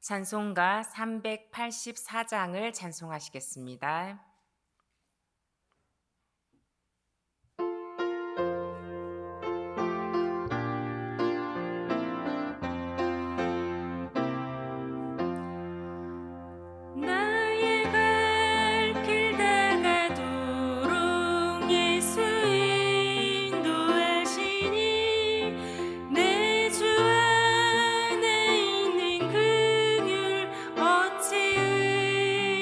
찬송가 384장을 찬송하시겠습니다. 나의 갈 길 다가도록 예수 인도하시니 내 주 안에 있는 긍휼 어찌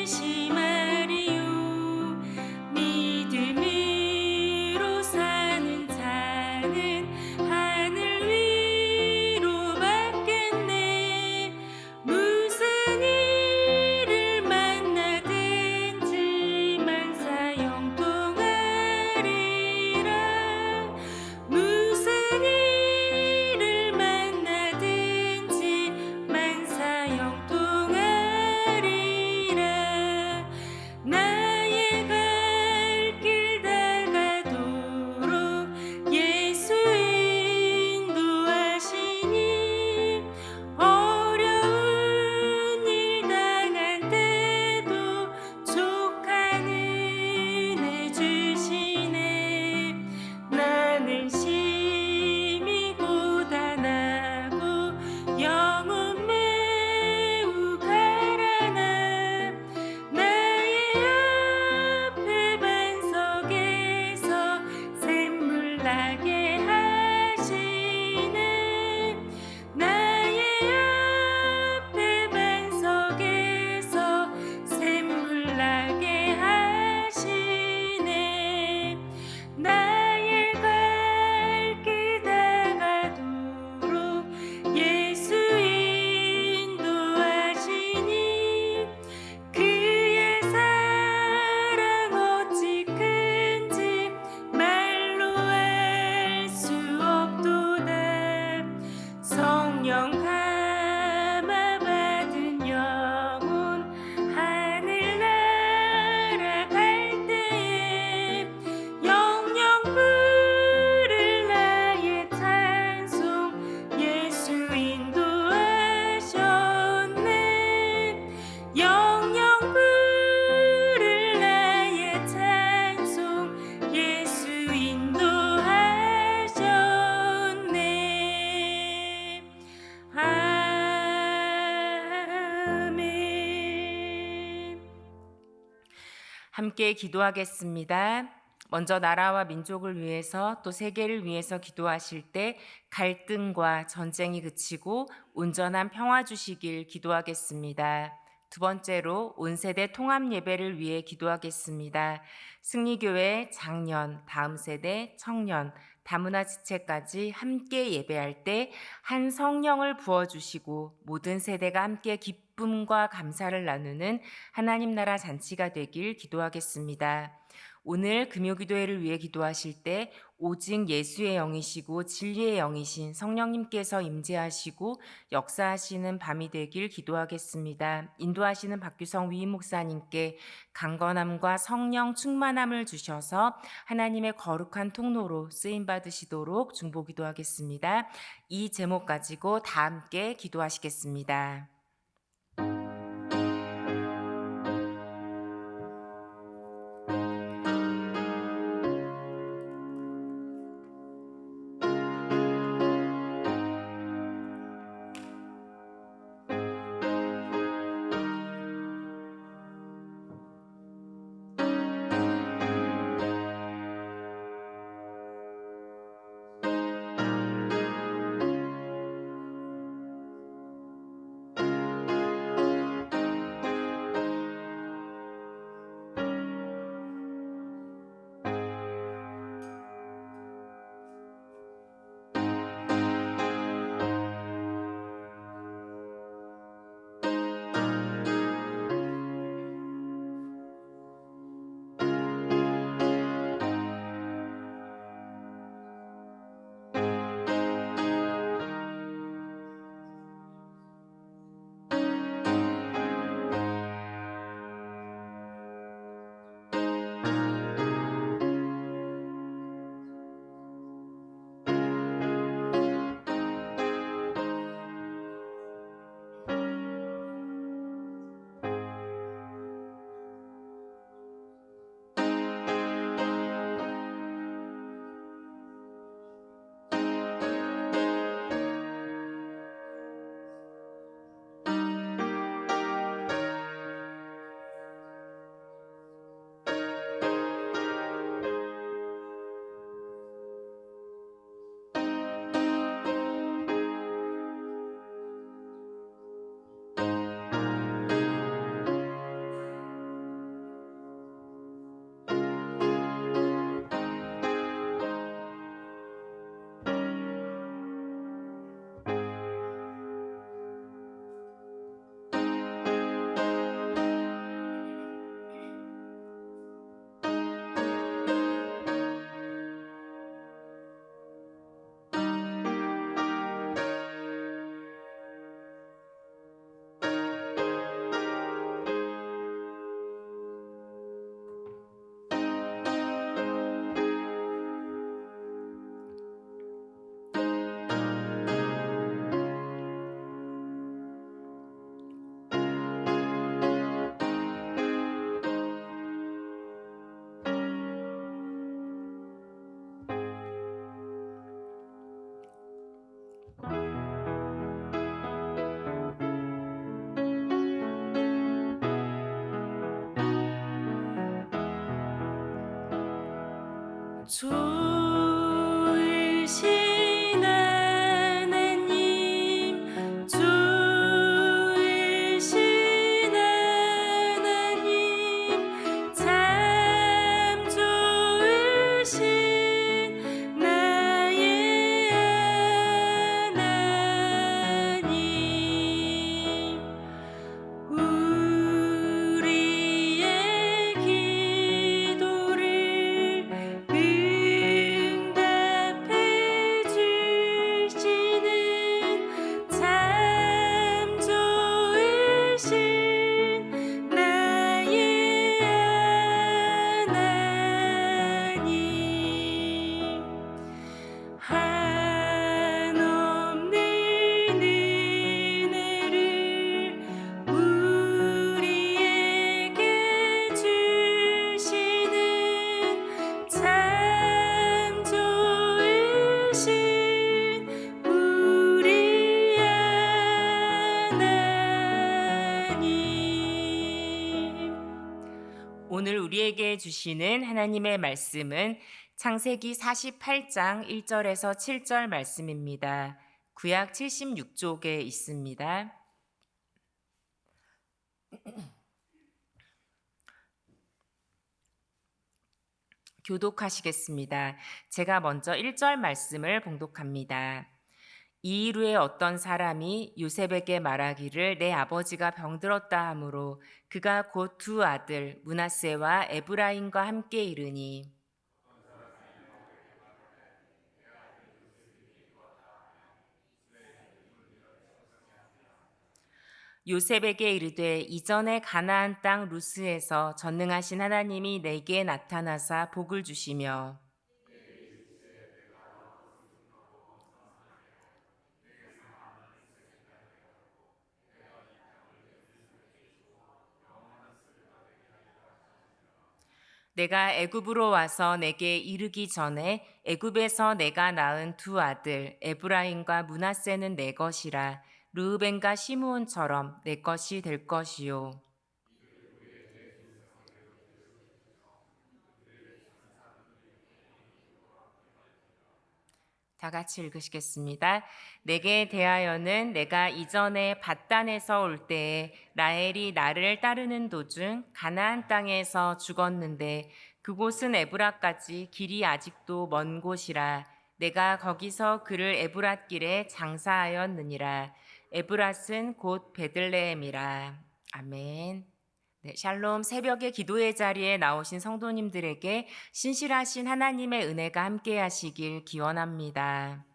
의심하리요. 믿음으로 사는 자는 하늘 위로 받겠네. 무슨 일을 만나든지 만사 형통하리라. 무슨 일을 만나든지 만사 형통하리라. 나의 갈 길 다가도록 예수 인도하시니 어려운 일 당할 때도 족한 은혜 주시네. 나는 심히 고단하고 영혼 매우 가라나. 나의 앞에 반석에서 샘물 나게 하시네. 나의 앞에 반석에서 샘물 나게 하시네. 나의 갈 길 다가도록 예수 인도하시니 그의 사랑 어찌 큰지 말로 알 수 없도다. 성령 감화 받은 영혼 하늘 날아갈 때에 영영 부를 나의 찬송 예수 인도하셨네. 영영 부를 나의 찬송 예수 인도하셨네. 아멘. 함께 기도하겠습니다. 먼저 나라와 민족을 위해서 또 세계를 위해서 기도하실 때 갈등과 전쟁이 그치고 온전한 평화 주시길 기도하겠습니다. 두 번째로 온 세대 통합 예배를 위해 기도하겠습니다. 승리교회 장년, 다음 세대 청년, 다문화 지체까지 함께 예배할 때 한 성령을 부어주시고 모든 세대가 함께 기쁨과 감사를 나누는 하나님 나라 잔치가 되길 기도하겠습니다. 오늘 금요기도회를 위해 기도하실 때 오직 예수의 영이시고 진리의 영이신 성령님께서 임재하시고 역사하시는 밤이 되길 기도하겠습니다. 인도하시는 박규성 위임 목사님께 강건함과 성령 충만함을 주셔서 하나님의 거룩한 통로로 쓰임받으시도록 중보기도하겠습니다. 이 제목 가지고 다 함께 기도하시겠습니다. 좋으신 하나님, 좋으신 하나님, 참 좋으신 나의 하나님. 우리의 기도를 응답해 주시는 참 좋으신 나의 하나님. 한없는 은혜를 우리에게 주시는 참 좋으신 우리 하나님. 오늘 우리에게 주시는 하나님의 말씀은 창세기 48장 1절에서 7절 말씀입니다. 구약 76쪽에 있습니다. 교독하시겠습니다. 제가 먼저 1절 말씀을 봉독합니다. 이루의 어떤 사람이 요셉에게 말하기를 내 아버지가 병들었다 하므로 그가 곧 두 아들 므낫세와 에브라임과 함께 이르니 요셉에게 이르되 이전에 가나안 땅 루스에서 전능하신 하나님이 내게 나타나사 복을 주시며 내가 애굽으로 와서 내게 이르기 전에 애굽에서 내가 낳은 두 아들 에브라임과 므낫세는 내 것이라 르우벤과 시므온처럼 내 것이 될 것이요. 다 같이 읽으시겠습니다. 내게 대하여는 내가 이전에 밧단에서 올 때에 라헬이 나를 따르는 도중 가나안 땅에서 죽었는데 그곳은 에브라까지 길이 아직도 먼 곳이라 내가 거기서 그를 에브랏길에 장사하였느니라. 에브랏은 곧 베들레헴이라. 아멘. 네, 샬롬. 새벽의 기도의 자리에 나오신 성도님들에게 신실하신 하나님의 은혜가 함께 하시길 기원합니다.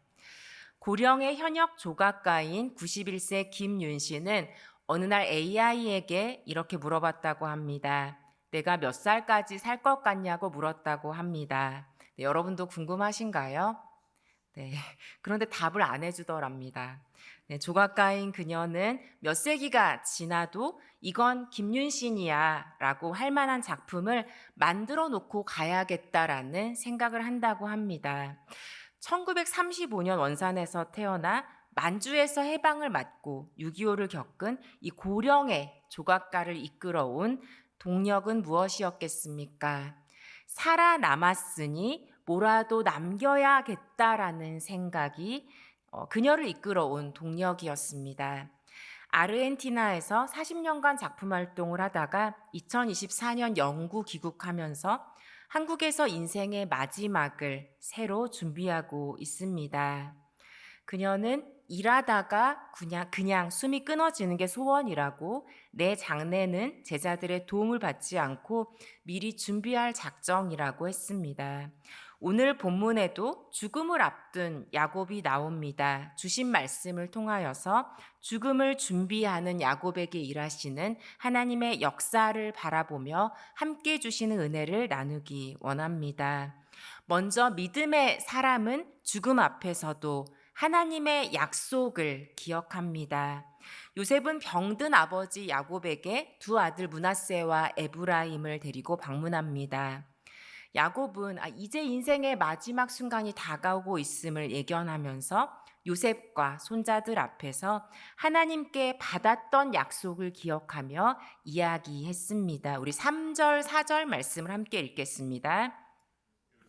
고령의 현역 조각가인 91세 김윤 씨는 어느 날 AI에게 이렇게 물어봤다고 합니다. 내가 몇 살까지 살 것 같냐고 물었다고 합니다. 네, 여러분도 궁금하신가요? 네, 그런데 답을 안 해주더랍니다. 네, 조각가인 그녀는 몇 세기가 지나도 이건 김윤신이야 라고 할 만한 작품을 만들어 놓고 가야겠다라는 생각을 한다고 합니다. 1935년 원산에서 태어나 만주에서 해방을 맞고 6.25를 겪은 이 고령의 조각가를 이끌어온 동력은 무엇이었겠습니까? 살아남았으니 뭐라도 남겨야겠다라는 생각이 그녀를 이끌어온 동력이었습니다. 아르헨티나에서 40년간 작품 활동을 하다가 2024년 영구 귀국하면서 한국에서 인생의 마지막을 새로 준비하고 있습니다. 그녀는 일하다가 그냥 숨이 끊어지는 게 소원이라고 내 장래는 제자들의 도움을 받지 않고 미리 준비할 작정이라고 했습니다. 오늘 본문에도 죽음을 앞둔 야곱이 나옵니다. 주신 말씀을 통하여서 죽음을 준비하는 야곱에게 일하시는 하나님의 역사를 바라보며 함께 주시는 은혜를 나누기 원합니다. 먼저 믿음의 사람은 죽음 앞에서도 하나님의 약속을 기억합니다. 요셉은 병든 아버지 야곱에게 두 아들 므낫세와 에브라임을 데리고 방문합니다. 야곱은 이제 인생의 마지막 순간이 다가오고 있음을 예견하면서 요셉과 손자들 앞에서 하나님께 받았던 약속을 기억하며 이야기했습니다. 우리 3절, 4절 말씀을 함께 읽겠습니다.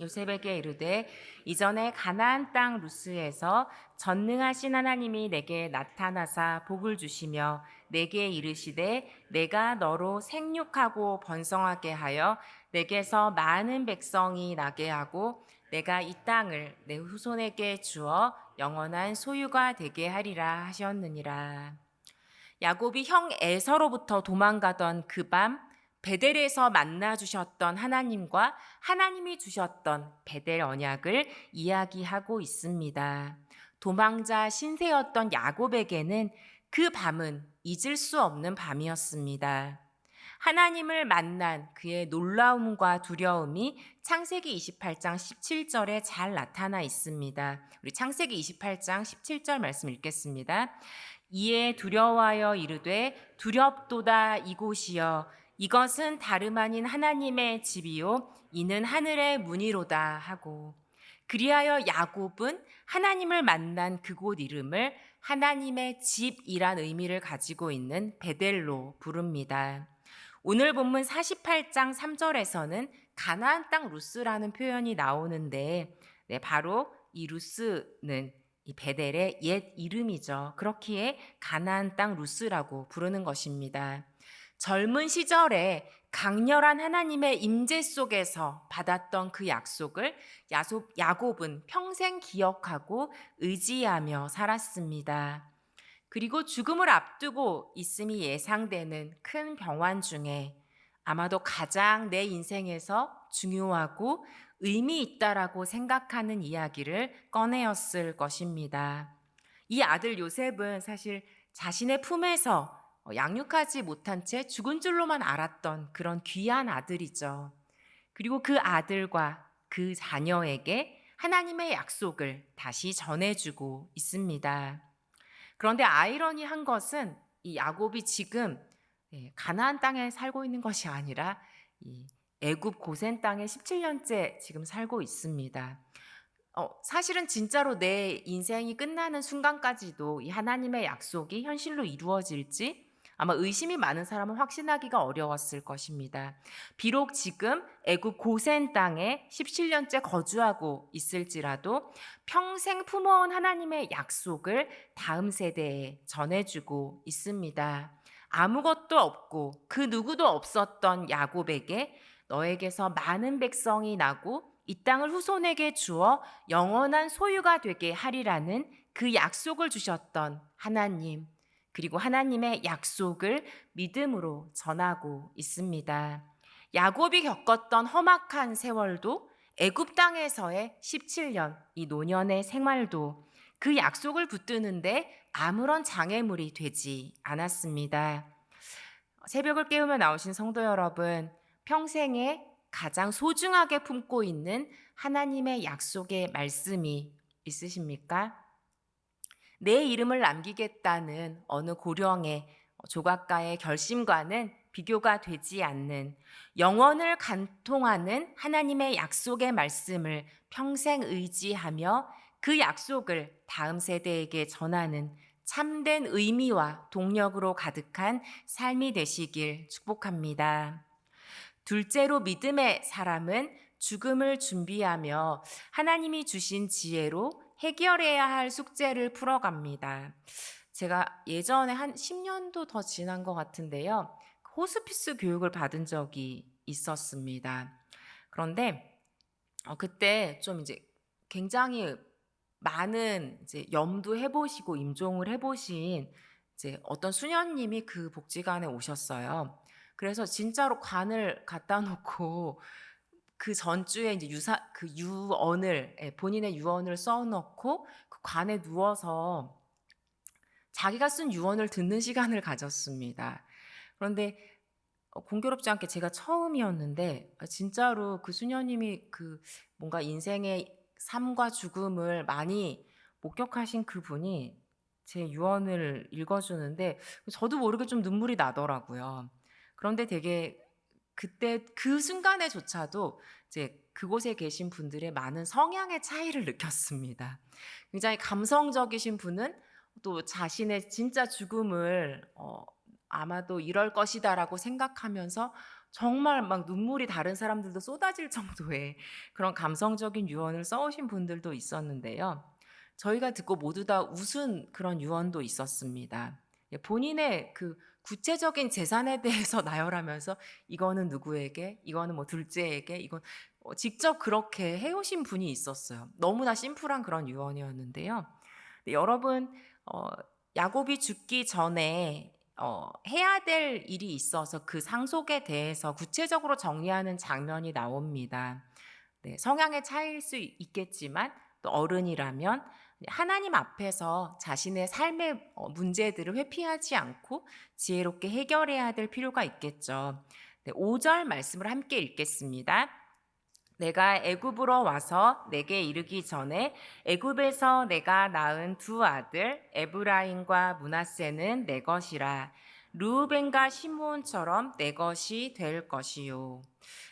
요셉에게 이르되 이전에 가나안 땅 루스에서 전능하신 하나님이 내게 나타나사 복을 주시며 내게 이르시되 내가 너로 생육하고 번성하게 하여 내게서 많은 백성이 나게 하고 내가 이 땅을 내 후손에게 주어 영원한 소유가 되게 하리라 하셨느니라. 야곱이 형 에서로부터 도망가던 그 밤 베델에서 만나 주셨던 하나님과 하나님이 주셨던 베델 언약을 이야기하고 있습니다. 도망자 신세였던 야곱에게는 그 밤은 잊을 수 없는 밤이었습니다. 하나님을 만난 그의 놀라움과 두려움이 창세기 28장 17절에 잘 나타나 있습니다. 우리 창세기 28장 17절 말씀 읽겠습니다. 이에 두려워하여 이르되 두렵도다 이곳이여 이것은 다름 아닌 하나님의 집이요 이는 하늘의 문이로다 하고, 그리하여 야곱은 하나님을 만난 그곳 이름을 하나님의 집이란 의미를 가지고 있는 베델로 부릅니다. 오늘 본문 48장 3절에서는 가나안 땅 루스라는 표현이 나오는데, 바로 이 루스는 이 베델의 옛 이름이죠. 그렇기에 가나안 땅 루스라고 부르는 것입니다. 젊은 시절에 강렬한 하나님의 임재 속에서 받았던 그 약속을 야곱은 평생 기억하고 의지하며 살았습니다. 그리고 죽음을 앞두고 있음이 예상되는 큰 병환 중에 아마도 가장 내 인생에서 중요하고 의미 있다라고 생각하는 이야기를 꺼내었을 것입니다. 이 아들 요셉은 사실 자신의 품에서 양육하지 못한 채 죽은 줄로만 알았던 그런 귀한 아들이죠. 그리고 그 아들과 그 자녀에게 하나님의 약속을 다시 전해주고 있습니다. 그런데 아이러니한 것은 이 야곱이 지금 가나안 땅에 살고 있는 것이 아니라 이 애굽 고센 땅에 17년째 지금 살고 있습니다. 사실은 진짜로 내 인생이 끝나는 순간까지도 이 하나님의 약속이 현실로 이루어질지 아마 의심이 많은 사람은 확신하기가 어려웠을 것입니다. 비록 지금 애굽 고센 땅에 17년째 거주하고 있을지라도 평생 품어온 하나님의 약속을 다음 세대에 전해주고 있습니다. 아무것도 없고 그 누구도 없었던 야곱에게 너에게서 많은 백성이 나고 이 땅을 후손에게 주어 영원한 소유가 되게 하리라는 그 약속을 주셨던 하나님, 그리고 하나님의 약속을 믿음으로 전하고 있습니다. 야곱이 겪었던 험악한 세월도 애굽 땅에서의 17년 이 노년의 생활도 그 약속을 붙드는데 아무런 장애물이 되지 않았습니다. 새벽을 깨우며 나오신 성도 여러분, 평생에 가장 소중하게 품고 있는 하나님의 약속의 말씀이 있으십니까? 내 이름을 남기겠다는 어느 고령의 조각가의 결심과는 비교가 되지 않는 영원을 간통하는 하나님의 약속의 말씀을 평생 의지하며 그 약속을 다음 세대에게 전하는 참된 의미와 동력으로 가득한 삶이 되시길 축복합니다. 둘째로 믿음의 사람은 죽음을 준비하며 하나님이 주신 지혜로 해결해야 할 숙제를 풀어갑니다. 제가 예전에 한 10년도 더 지난 것 같은데요. 호스피스 교육을 받은 적이 있었습니다. 그런데 그때 좀 이제 굉장히 많은 이제 염두해 보시고 임종을 해 보신 이제 어떤 수녀님이 그 복지관에 오셨어요. 그래서 진짜로 관을 갖다 놓고 그 전주에 이제 그 유언을 본인의 유언을 써 놓고 그 관에 누워서 자기가 쓴 유언을 듣는 시간을 가졌습니다. 그런데 공교롭지 않게 제가 처음이었는데 진짜로 그 수녀님이 그 뭔가 인생의 삶과 죽음을 많이 목격하신 그분이 제 유언을 읽어주는데 저도 모르게 좀 눈물이 나더라고요. 그런데 되게 그때 그 순간에조차도 이제 그곳에 계신 분들의 많은 성향의 차이를 느꼈습니다. 굉장히 감성적이신 분은 또 자신의 진짜 죽음을 아마도 이럴 것이다라고 생각하면서 정말 막 눈물이 다른 사람들도 쏟아질 정도의 그런 감성적인 유언을 써오신 분들도 있었는데요. 저희가 듣고 모두 다 웃은 그런 유언도 있었습니다. 예, 본인의 그 구체적인 재산에 대해서 나열하면서 이거는 누구에게, 이거는 뭐 둘째에게, 이건 직접 그렇게 해오신 분이 있었어요. 너무나 심플한 그런 유언이었는데요. 네, 여러분, 야곱이 죽기 전에 해야 될 일이 있어서 그 상속에 대해서 구체적으로 정리하는 장면이 나옵니다. 네, 성향의 차이일 수 있겠지만 또 어른이라면 하나님 앞에서 자신의 삶의 문제들을 회피하지 않고 지혜롭게 해결해야 될 필요가 있겠죠. 네, 5절 말씀을 함께 읽겠습니다. 내가 애굽으로 와서 내게 이르기 전에 애굽에서 내가 낳은 두 아들 에브라임과 므낫세는 내 것이라. 르우벤과 시므온처럼 내 것이 될 것이요.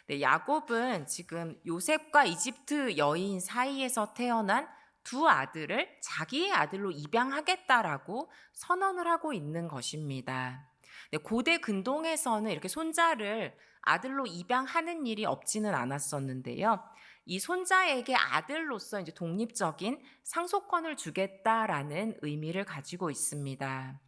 네, 야곱은 지금 요셉과 이집트 여인 사이에서 태어난 두 아들을 자기의 아들로 입양하겠다라고 선언을 하고 있는 것입니다. 네, 고대 근동에서는 이렇게 손자를 아들로 입양하는 일이 없지는 않았었는데요. 이 손자에게 아들로서 이제 독립적인 상속권을 주겠다라는 의미를 가지고 있습니다.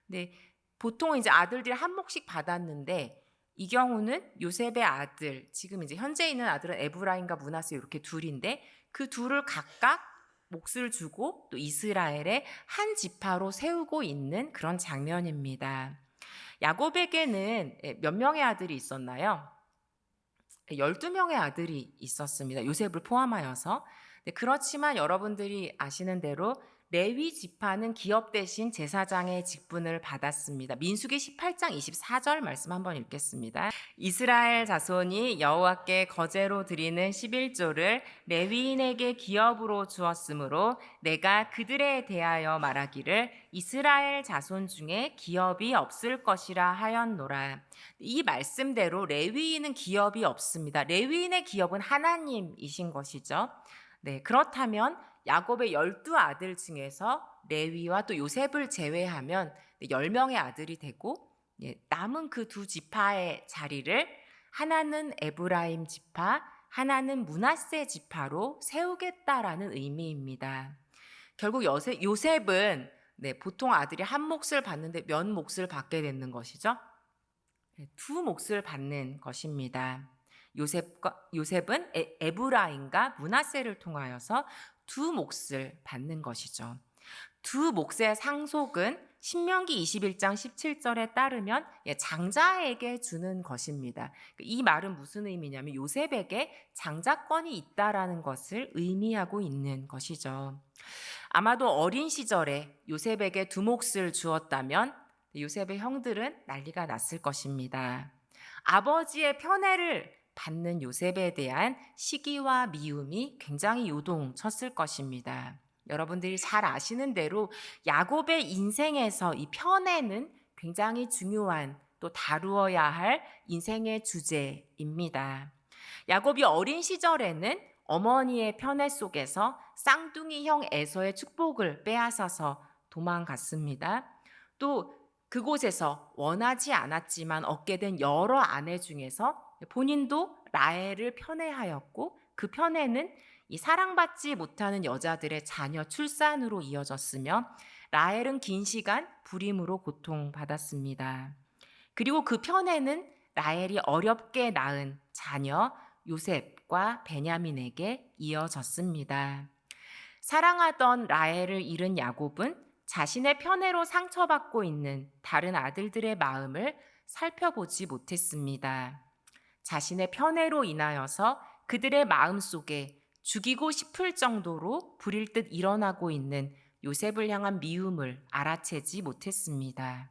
근데 보통 이제 아들들이 한 몫씩 받았는데 이 경우는 요셉의 아들, 지금 이제 현재 있는 아들은 에브라임과 므낫세 이렇게 둘인데 그 둘을 각각 몫을 주고 또 이스라엘의 한 지파로 세우고 있는 그런 장면입니다. 야곱에게는 몇 명의 아들이 있었나요? 12명의 아들이 있었습니다. 요셉을 포함하여서. 그렇지만 여러분들이 아시는 대로 레위 지파는 기업 대신 제사장의 직분을 받았습니다. 민수기 18장 24절 말씀 한번 읽겠습니다. 이스라엘 자손이 여호와께 거제로 드리는 11조를 레위인에게 기업으로 주었으므로 내가 그들에 대하여 말하기를 이스라엘 자손 중에 기업이 없을 것이라 하였노라. 이 말씀대로 레위인은 기업이 없습니다. 레위인의 기업은 하나님이신 것이죠. 네, 그렇다면 야곱의 12아들 중에서 레위와 또 요셉을 제외하면 10명의 아들이 되고 남은 그 두 지파의 자리를 하나는 에브라임 지파, 하나는 므낫세 지파로 세우겠다라는 의미입니다. 결국 요셉은 보통 아들이 한 몫을 받는데 몇 몫을 받게 되는 것이죠? 두 몫을 받는 것입니다. 요셉은 에브라임과 므낫세를 통하여서 두 몫을 받는 것이죠. 두 몫의 상속은 신명기 21장 17절에 따르면 장자에게 주는 것입니다. 이 말은 무슨 의미냐면 요셉에게 장자권이 있다라는 것을 의미하고 있는 것이죠. 아마도 어린 시절에 요셉에게 두 몫을 주었다면 요셉의 형들은 난리가 났을 것입니다. 아버지의 편애를 받는 요셉에 대한 시기와 미움이 굉장히 요동쳤을 것입니다. 여러분들이 잘 아시는 대로 야곱의 인생에서 이 편애는 굉장히 중요한 또 다루어야 할 인생의 주제입니다. 야곱이 어린 시절에는 어머니의 편애 속에서 쌍둥이 형 에서의 축복을 빼앗아서 도망갔습니다. 또 그곳에서 원하지 않았지만 얻게 된 여러 아내 중에서 본인도 라헬을 편애하였고 그 편애는 이 사랑받지 못하는 여자들의 자녀 출산으로 이어졌으며 라헬은 긴 시간 불임으로 고통받았습니다. 그리고 그 편애는 라헬이 어렵게 낳은 자녀 요셉과 베냐민에게 이어졌습니다. 사랑하던 라헬을 잃은 야곱은 자신의 편애로 상처받고 있는 다른 아들들의 마음을 살펴보지 못했습니다. 자신의 편애로 인하여서 그들의 마음 속에 죽이고 싶을 정도로 불일 듯 일어나고 있는 요셉을 향한 미움을 알아채지 못했습니다.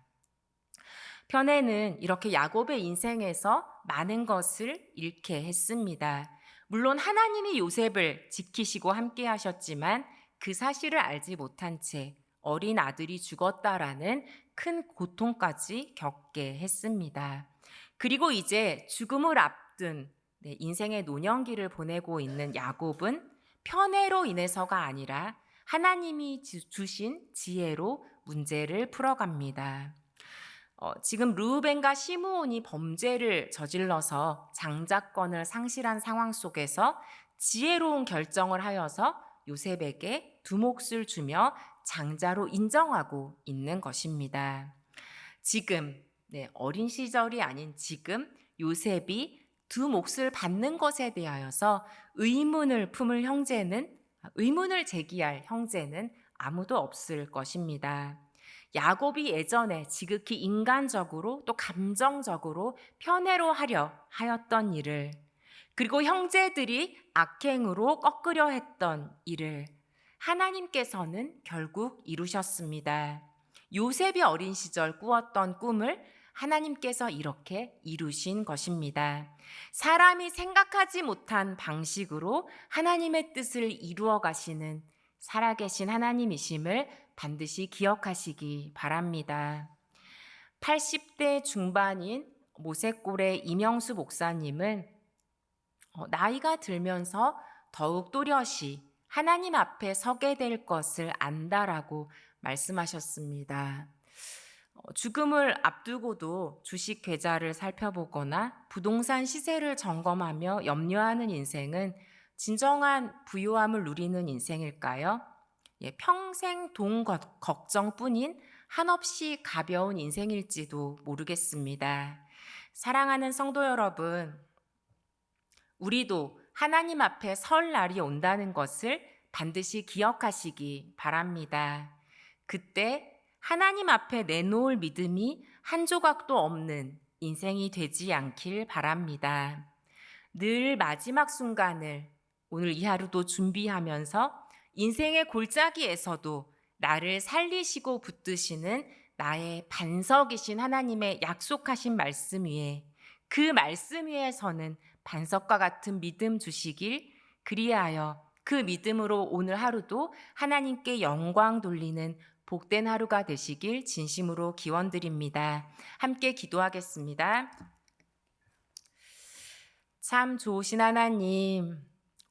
편애는 이렇게 야곱의 인생에서 많은 것을 잃게 했습니다. 물론 하나님이 요셉을 지키시고 함께 하셨지만 그 사실을 알지 못한 채 어린 아들이 죽었다라는 큰 고통까지 겪게 했습니다. 그리고 이제 죽음을 앞둔 인생의 노년기를 보내고 있는 야곱은 편애로 인해서가 아니라 하나님이 주신 지혜로 문제를 풀어갑니다. 지금 르우벤과 시므온이 범죄를 저질러서 장자권을 상실한 상황 속에서 지혜로운 결정을 하여서 요셉에게 두 몫을 주며 장자로 인정하고 있는 것입니다. 지금, 어린 시절이 아닌 지금 요셉이 두 몫을 받는 것에 대하여서 의문을 제기할 형제는 아무도 없을 것입니다. 야곱이 예전에 지극히 인간적으로 또 감정적으로 편애로 하려 하였던 일을, 그리고 형제들이 악행으로 꺾으려 했던 일을 하나님께서는 결국 이루셨습니다. 요셉이 어린 시절 꾸었던 꿈을 하나님께서 이렇게 이루신 것입니다. 사람이 생각하지 못한 방식으로 하나님의 뜻을 이루어 가시는 살아계신 하나님이심을 반드시 기억하시기 바랍니다. 80대 중반인 모세골의 이명수 목사님은 나이가 들면서 더욱 또렷이 하나님 앞에 서게 될 것을 안다라고 말씀하셨습니다. 죽음을 앞두고도 주식 계좌를 살펴보거나 부동산 시세를 점검하며 염려하는 인생은 진정한 부유함을 누리는 인생일까요? 평생 돈 걱정뿐인 한없이 가벼운 인생일지도 모르겠습니다. 사랑하는 성도 여러분, 우리도 하나님 앞에 설 날이 온다는 것을 반드시 기억하시기 바랍니다. 그때 하나님 앞에 내놓을 믿음이 한 조각도 없는 인생이 되지 않길 바랍니다. 늘 마지막 순간을 오늘 이 하루도 준비하면서 인생의 골짜기에서도 나를 살리시고 붙드시는 나의 반석이신 하나님의 약속하신 말씀 위에, 그 말씀 위에 서는 반석과 같은 믿음 주시길, 그리하여 그 믿음으로 오늘 하루도 하나님께 영광 돌리는 복된 하루가 되시길 진심으로 기원드립니다. 함께 기도하겠습니다. 참 좋으신 하나님,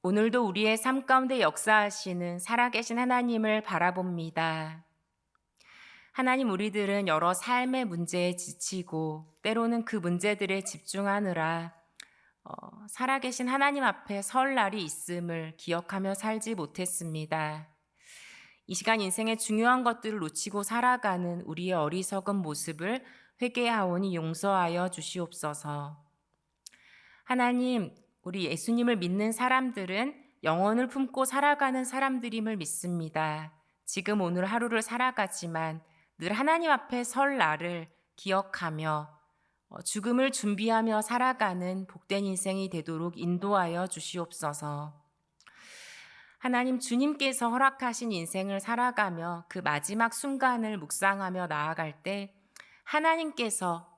오늘도 우리의 삶 가운데 역사하시는 살아계신 하나님을 바라봅니다. 하나님, 우리들은 여러 삶의 문제에 지치고 때로는 그 문제들에 집중하느라 살아계신 하나님 앞에 설 날이 있음을 기억하며 살지 못했습니다. 이 시간 인생의 중요한 것들을 놓치고 살아가는 우리의 어리석은 모습을 회개하오니 용서하여 주시옵소서. 하나님, 우리 예수님을 믿는 사람들은 영혼을 품고 살아가는 사람들임을 믿습니다. 지금 오늘 하루를 살아가지만 늘 하나님 앞에 설 날을 기억하며 죽음을 준비하며 살아가는 복된 인생이 되도록 인도하여 주시옵소서. 하나님, 주님께서 허락하신 인생을 살아가며 그 마지막 순간을 묵상하며 나아갈 때 하나님께서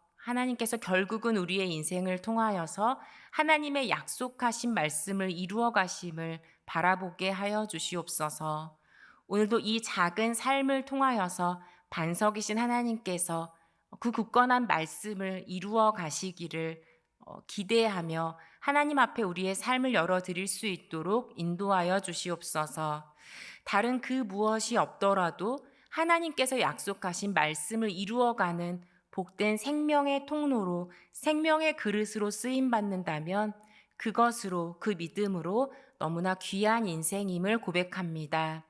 결국은 우리의 인생을 통하여서 하나님의 약속하신 말씀을 이루어 가심을 바라보게 하여 주시옵소서. 오늘도 이 작은 삶을 통하여서 반석이신 하나님께서 그 굳건한 말씀을 이루어 가시기를 기대하며 하나님 앞에 우리의 삶을 열어드릴 수 있도록 인도하여 주시옵소서. 다른 그 무엇이 없더라도 하나님께서 약속하신 말씀을 이루어가는 복된 생명의 통로로, 생명의 그릇으로 쓰임받는다면 그것으로, 그 믿음으로 너무나 귀한 인생임을 고백합니다.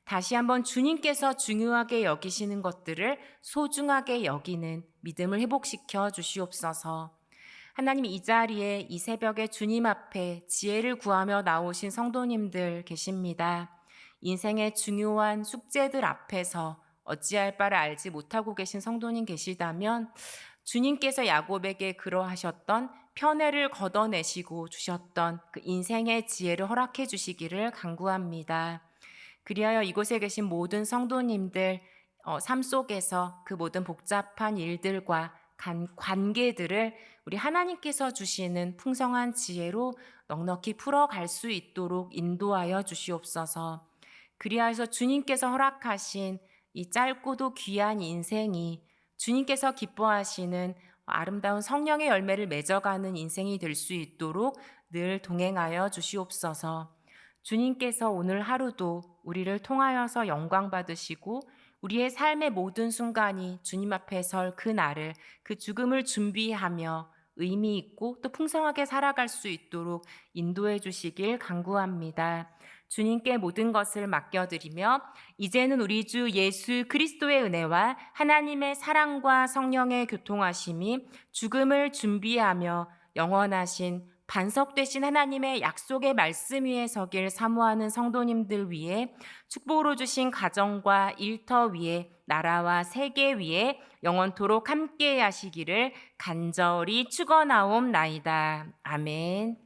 다시 한번 주님께서 중요하게 여기시는 것들을 소중하게 여기는 믿음을 회복시켜 주시옵소서. 하나님, 이 자리에 이 새벽에 주님 앞에 지혜를 구하며 나오신 성도님들 계십니다. 인생의 중요한 숙제들 앞에서 어찌할 바를 알지 못하고 계신 성도님 계시다면 주님께서 야곱에게 그러하셨던 편애를 걷어내시고 주셨던 그 인생의 지혜를 허락해 주시기를 간구합니다. 그리하여 이곳에 계신 모든 성도님들 삶 속에서 그 모든 복잡한 일들과 관계들을 우리 하나님께서 주시는 풍성한 지혜로 넉넉히 풀어갈 수 있도록 인도하여 주시옵소서. 그리하여서 주님께서 허락하신 이 짧고도 귀한 인생이 주님께서 기뻐하시는 아름다운 성령의 열매를 맺어가는 인생이 될 수 있도록 늘 동행하여 주시옵소서. 주님께서 오늘 하루도 우리를 통하여서 영광 받으시고 우리의 삶의 모든 순간이 주님 앞에 설 그 날을, 그 죽음을 준비하며 의미 있고 또 풍성하게 살아갈 수 있도록 인도해 주시길 간구합니다. 주님께 모든 것을 맡겨드리며 이제는 우리 주 예수 그리스도의 은혜와 하나님의 사랑과 성령의 교통하심이 죽음을 준비하며 영원하신 반석되신 하나님의 약속의 말씀 위에 서길 사모하는 성도님들 위해 축복으로 주신 가정과 일터 위에 나라와 세계 위에 영원토록 함께 하시기를 간절히 축원하옵나이다. 아멘.